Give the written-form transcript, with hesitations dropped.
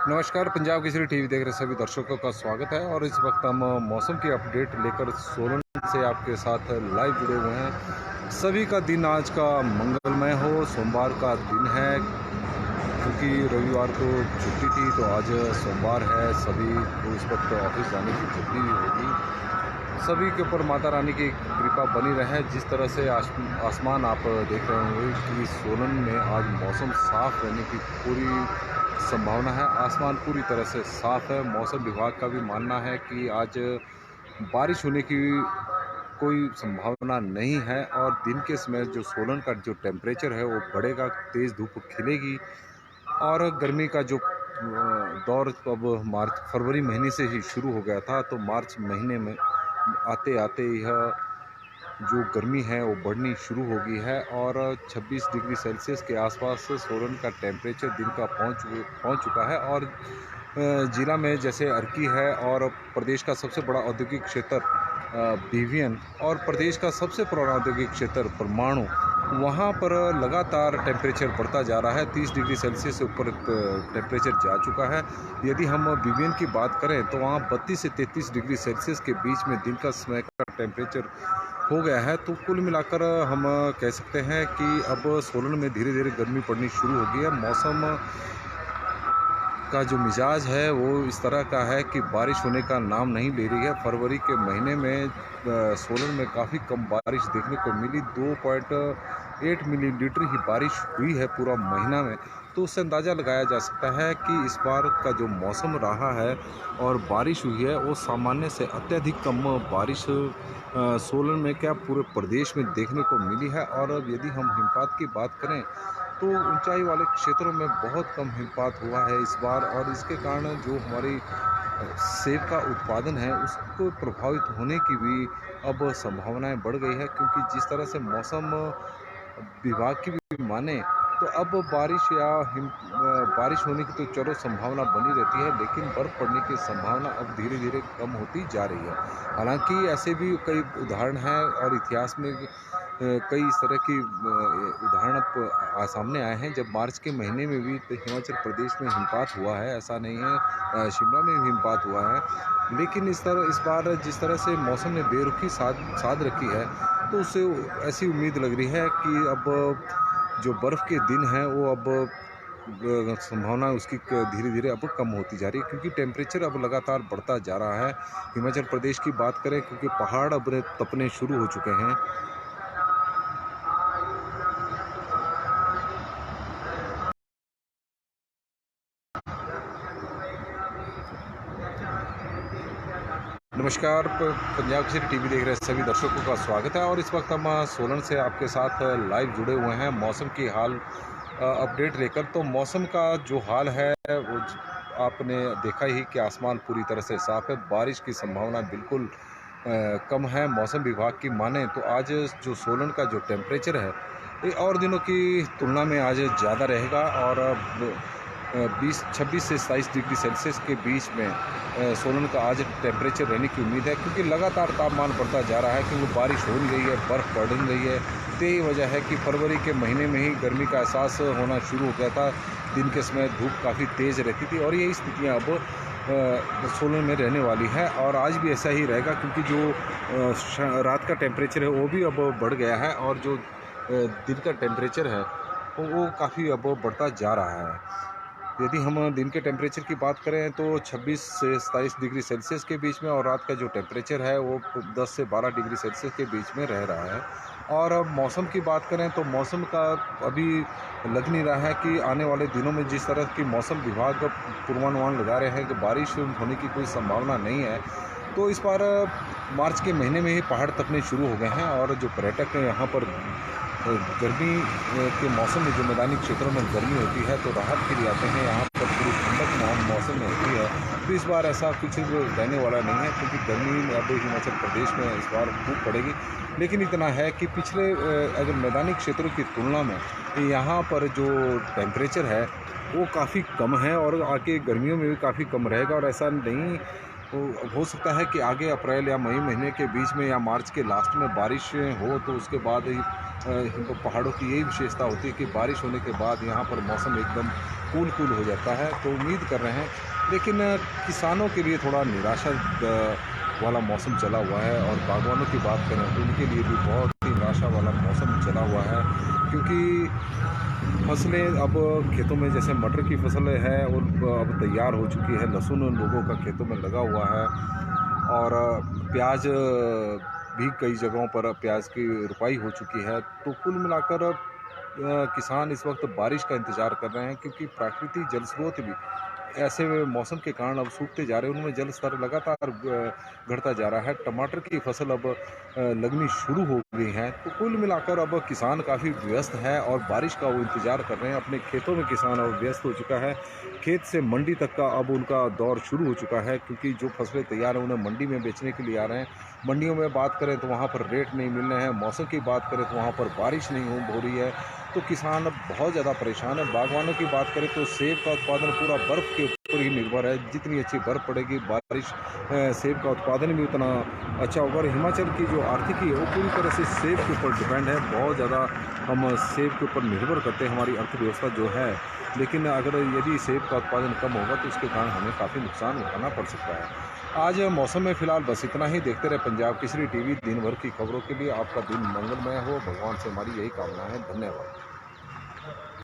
नमस्कार, पंजाब केसरी टीवी देख रहे सभी दर्शकों का स्वागत है। और इस वक्त हम मौसम की अपडेट लेकर सोलन से आपके साथ लाइव जुड़े हुए हैं। सभी का दिन आज का मंगलमय हो। सोमवार का दिन है, क्योंकि रविवार को छुट्टी थी तो आज सोमवार है। सभी को इस वक्त ऑफिस जाने की छुट्टी होगी। सभी के ऊपर माता रानी की कृपा बनी रहे। जिस तरह से आसमान आप देख रहे होंगे कि सोलन में आज मौसम साफ रहने की पूरी संभावना है। आसमान पूरी तरह से साफ है। मौसम विभाग का भी मानना है कि आज बारिश होने की कोई संभावना नहीं है। और दिन के समय जो सोलन का जो टेम्परेचर है वो बढ़ेगा, तेज़ धूप खिलेगी। और गर्मी का जो दौर अब मार्च फरवरी महीने से ही शुरू हो गया था, तो मार्च महीने में आते आते यह जो गर्मी है वो बढ़नी शुरू हो गई है। और 26 डिग्री सेल्सियस के आसपास सोलन का टेम्परेचर दिन का पहुंच चुका है। और ज़िला में जैसे अर्की है और प्रदेश का सबसे बड़ा औद्योगिक क्षेत्र बीवीएन और प्रदेश का सबसे पुराना औद्योगिक क्षेत्र परमाणु, वहाँ पर लगातार टेम्परेचर बढ़ता जा रहा है। 30 डिग्री सेल्सियस से ऊपर टेम्परेचर जा चुका है। यदि हम बीवीएन की बात करें तो वहाँ 32 से 33 डिग्री सेल्सियस के बीच में दिन का समय का टेम्परेचर हो गया है। तो कुल मिलाकर हम कह सकते हैं कि अब सोलन में धीरे धीरे गर्मी पड़नी शुरू हो गई है। मौसम का जो मिजाज है वो इस तरह का है कि बारिश होने का नाम नहीं ले रही है। फरवरी के महीने में सोलन में काफ़ी कम बारिश देखने को मिली। 2.8 मिलीमीटर ही बारिश हुई है पूरा महीना में। तो उससे अंदाज़ा लगाया जा सकता है कि इस बार का जो मौसम रहा है और बारिश हुई है वो सामान्य से अत्यधिक कम बारिश सोलन में क्या पूरे प्रदेश में देखने को मिली है। और अब यदि हम हिमपात की बात करें तो ऊंचाई वाले क्षेत्रों में बहुत कम हिमपात हुआ है इस बार। और इसके कारण जो हमारी सेब का उत्पादन है उसको प्रभावित होने की भी अब संभावनाएं बढ़ गई है, क्योंकि जिस तरह से मौसम विभाग की भी माने तो अब बारिश होने की तो चलो संभावना बनी रहती है, लेकिन बर्फ़ पड़ने की संभावना अब धीरे धीरे कम होती जा रही है। हालांकि ऐसे भी कई उदाहरण हैं और इतिहास में कई इस तरह की उदाहरण सामने आए हैं, जब मार्च के महीने में भी तो हिमाचल प्रदेश में हिमपात हुआ है। ऐसा नहीं है, शिमला में भी हिमपात हुआ है। लेकिन इस बार जिस तरह से मौसम ने बेरुखी साध रखी है, तो उससे ऐसी उम्मीद लग रही है कि अब जो बर्फ़ के दिन हैं वो अब संभावना उसकी धीरे धीरे अब कम होती जा रही है, क्योंकि टेम्परेचर अब लगातार बढ़ता जा रहा है। हिमाचल प्रदेश की बात करें, क्योंकि पहाड़ अब तपने शुरू हो चुके हैं। नमस्कार, पंजाब केसरी टीवी देख रहे सभी दर्शकों का स्वागत है। और इस वक्त हम सोलन से आपके साथ लाइव जुड़े हुए हैं मौसम की हाल अपडेट लेकर। तो मौसम का जो हाल है वो आपने देखा ही कि आसमान पूरी तरह से साफ है। बारिश की संभावना बिल्कुल कम है। मौसम विभाग की माने तो आज जो सोलन का जो टेम्परेचर है ये और दिनों की तुलना में आज ज़्यादा रहेगा। और 26 से 27 डिग्री सेल्सियस के बीच में सोलन का आज टेम्परेचर रहने की उम्मीद है, क्योंकि लगातार तापमान बढ़ता जा रहा है, क्योंकि बारिश हो नहीं रही है, बर्फ़ पड़ नहीं रही है। तो यही वजह है कि फरवरी के महीने में ही गर्मी का एहसास होना शुरू हो गया था। दिन के समय धूप काफ़ी तेज़ रहती थी और यही स्थितियाँ अब सोलन में रहने वाली है। और आज भी ऐसा ही रहेगा, क्योंकि जो रात का टेम्परेचर है वो भी अब बढ़ गया है। और जो दिन का टेम्परेचर है वो काफ़ी अब बढ़ता जा रहा है। यदि हम दिन के टेम्परेचर की बात करें तो 26 से 27 डिग्री सेल्सियस के बीच में, और रात का जो टेम्परेचर है वो 10 से 12 डिग्री सेल्सियस के बीच में रह रहा है। और अब मौसम की बात करें तो मौसम का अभी लग नहीं रहा है कि आने वाले दिनों में जिस तरह की मौसम विभाग पूर्वानुमान लगा रहे हैं कि बारिश होने की कोई संभावना नहीं है। तो इस बार मार्च के महीने में ही पहाड़ तपने शुरू हो गए हैं। और जो पर्यटक यहाँ पर गर्मी के मौसम में जो मैदानी क्षेत्रों में गर्मी होती है तो राहत के लिए आते हैं। यहाँ पर पूरी ठंडक मौसम में होती है। तो इस बार ऐसा कुछ रहने वाला नहीं है, क्योंकि गर्मी अब हिमाचल प्रदेश में इस बार खूब पड़ेगी। लेकिन इतना है कि पिछले अगर मैदानी क्षेत्रों की तुलना में यहाँ पर जो टेम्परेचर है वो काफ़ी कम है, और आगे गर्मियों में भी काफ़ी कम रहेगा। और ऐसा नहीं हो सकता है कि आगे अप्रैल या मई महीने के बीच में या मार्च के लास्ट में बारिश हो, तो उसके बाद ही पहाड़ों की यही विशेषता होती है कि बारिश होने के बाद यहाँ पर मौसम एकदम कूल कूल हो जाता है। तो उम्मीद कर रहे हैं, लेकिन किसानों के लिए थोड़ा निराशा वाला मौसम चला हुआ है। और बागवानों की बात करें तो उनके लिए भी बहुत ही निराशा वाला मौसम चला हुआ है, क्योंकि फसलें अब खेतों में, जैसे मटर की फसल है और अब तैयार हो चुकी है, लहसुन लोगों का खेतों में लगा हुआ है, और प्याज भी कई जगहों पर प्याज की रुपाई हो चुकी है। तो कुल मिलाकर किसान इस वक्त बारिश का इंतज़ार कर रहे हैं, क्योंकि प्राकृतिक जल स्रोत भी ऐसे मौसम के कारण अब सूखते जा रहे हैं, उनमें जल स्तर लगातार घटता जा रहा है। टमाटर की फसल अब लगनी शुरू हो गई है। तो कुल मिलाकर अब किसान काफ़ी व्यस्त है और बारिश का वो इंतज़ार कर रहे हैं। अपने खेतों में किसान अब व्यस्त हो चुका है। खेत से मंडी तक का अब उनका दौर शुरू हो चुका है, क्योंकि जो फसलें तैयार हैं उन्हें मंडी में बेचने के लिए आ रहे हैं। मंडियों में बात करें तो वहाँ पर रेट नहीं मिल रहे हैं। मौसम की बात करें तो वहाँ पर बारिश नहीं हो रही है। तो किसान अब बहुत ज़्यादा परेशान है। बागवानों की बात करें तो सेब का उत्पादन पूरा बर्फ़ के ऊपर ही निर्भर है। जितनी अच्छी बर्फ़ पड़ेगी, बारिश, सेब का उत्पादन भी उतना अच्छा होगा। और हिमाचल की जो आर्थिकी है वो पूरी तरह से सेब के ऊपर डिपेंड है। बहुत ज़्यादा हम सेब के ऊपर निर्भर करते हैं, हमारी अर्थव्यवस्था जो है। लेकिन अगर यदि सेब का उत्पादन कम होगा तो इसके कारण हमें काफ़ी नुकसान उठाना पड़ सकता है। आज मौसम में फ़िलहाल बस इतना ही। देखते रहे पंजाब केसरी टीवी। दिन भर की खबरों के लिए आपका दिन मंगलमय हो, भगवान से हमारी यही कामना है। धन्यवाद।